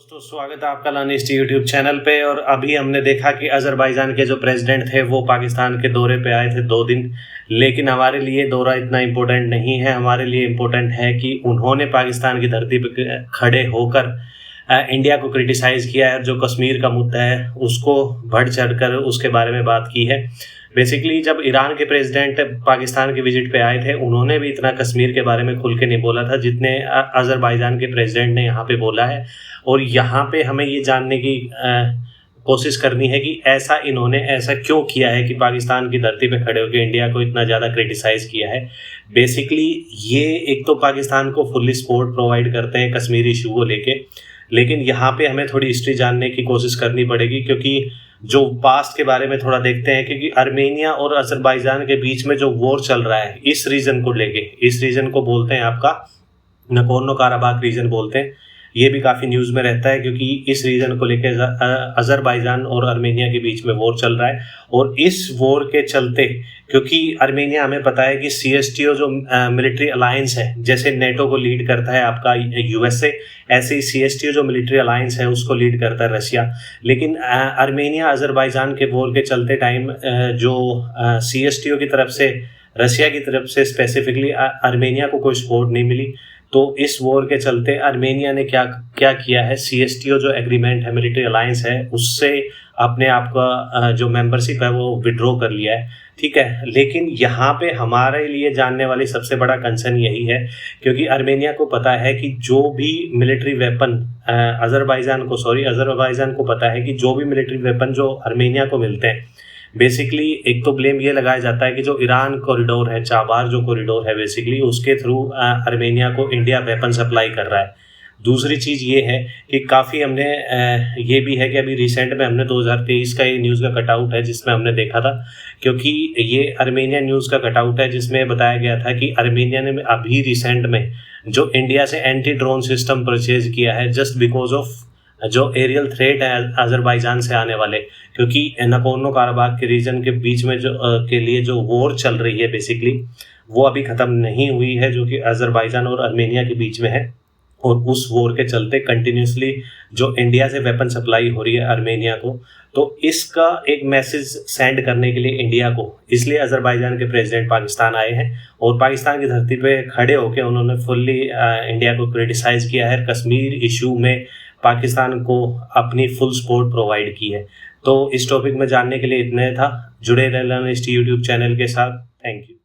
दोस्तों, स्वागत है आपका लानिस्ट यूट्यूब चैनल पे। और अभी हमने देखा कि अज़रबैजान के जो प्रेसिडेंट थे वो पाकिस्तान के दौरे पे आए थे 2 दिन। लेकिन हमारे लिए दौरा इतना इम्पोर्टेंट नहीं है। हमारे लिए इम्पोर्टेंट है कि उन्होंने पाकिस्तान की धरती पे खड़े होकर इंडिया को क्रिटिसाइज़ किया है और जो कश्मीर का मुद्दा है उसको बढ़ चढ़ कर उसके बारे में बात की है। बेसिकली जब ईरान के प्रेसिडेंट पाकिस्तान के विजिट पे आए थे उन्होंने भी इतना कश्मीर के बारे में खुल के नहीं बोला था जितने अज़रबैजान के प्रेसिडेंट ने यहाँ पे बोला है। और यहाँ पे हमें ये जानने की कोशिश करनी है कि इन्होंने ऐसा क्यों किया है कि पाकिस्तान की धरती पे खड़े होकर इंडिया को इतना ज़्यादा क्रिटिसाइज़ किया है। बेसिकली ये एक तो पाकिस्तान को फुल्ली सपोर्ट प्रोवाइड करते हैं कश्मीर इशू को लेके, लेकिन यहाँ पे हमें थोड़ी हिस्ट्री जानने की कोशिश करनी पड़ेगी क्योंकि जो पास्ट के बारे में थोड़ा देखते हैं। क्योंकि आर्मेनिया और अज़रबैजान के बीच में जो वॉर चल रहा है इस रीजन को लेके, इस रीजन को बोलते हैं आपका नगोर्नो काराबाख रीजन बोलते हैं। ये भी काफ़ी न्यूज़ में रहता है क्योंकि इस रीजन को लेके अज़रबैजान और आर्मेनिया के बीच में वॉर चल रहा है। और इस वॉर के चलते, क्योंकि आर्मेनिया हमें पता है कि CSTO जो मिलिट्री अलायंस है, जैसे नेटो को लीड करता है आपका USA, ऐसे ही CSTO जो मिलिट्री अलायंस है उसको लीड करता है रशिया। लेकिन आर्मेनिया अज़रबैजान के वॉर के चलते टाइम जो CSTO की तरफ से, रशिया की तरफ से स्पेसिफिकली आर्मेनिया को कोई सपोर्ट नहीं मिली। तो इस वॉर के चलते आर्मेनिया ने क्या किया है, CSTO जो एग्रीमेंट है, मिलिट्री अलायंस है, उससे अपने आप का जो मेंबरशिप है वो विड्रॉ कर लिया है। ठीक है, लेकिन यहाँ पे हमारे लिए जानने वाली सबसे बड़ा कंसर्न यही है क्योंकि आर्मेनिया को पता है कि जो भी मिलिट्री वेपन अज़रबैजान को पता है कि जो भी मिलिट्री वेपन जो आर्मेनिया को मिलते हैं, बेसिकली एक तो ब्लेम ये लगाया जाता है कि जो ईरान कॉरिडोर है, चाबार जो कॉरिडोर है, बेसिकली उसके थ्रू आर्मेनिया को इंडिया वेपन सप्लाई कर रहा है। दूसरी चीज़ ये है कि काफ़ी हमने ये भी है कि अभी रिसेंट में हमने 2023 का ये न्यूज़ का कटआउट है जिसमें हमने देखा था, क्योंकि ये आर्मेनिया न्यूज़ का कटआउट है जिसमें बताया गया था कि आर्मेनिया ने अभी रिसेंट में जो इंडिया से एंटी ड्रोन सिस्टम परचेज किया है जस्ट बिकॉज ऑफ जो एरियल थ्रेट है अज़रबैजान से आने वाले। क्योंकि नगोर्नो काराबाख के रीजन के बीच में जो के लिए जो वॉर चल रही है बेसिकली वो अभी ख़त्म नहीं हुई है, जो कि अज़रबैजान और आर्मेनिया के बीच में है। और उस वॉर के चलते कंटिन्यूसली जो इंडिया से वेपन सप्लाई हो रही है आर्मेनिया को, तो इसका एक मैसेज सेंड करने के लिए इंडिया को, इसलिए अज़रबैजान के प्रेसिडेंट पाकिस्तान आए हैं और पाकिस्तान की धरती पे खड़े होकर उन्होंने फुल्ली इंडिया को क्रिटिसाइज़ किया है। कश्मीर इशू में पाकिस्तान को अपनी फुल सपोर्ट प्रोवाइड की है। तो इस टॉपिक में जानने के लिए इतना था। जुड़े रहना इस यूट्यूब चैनल के साथ। Thank you.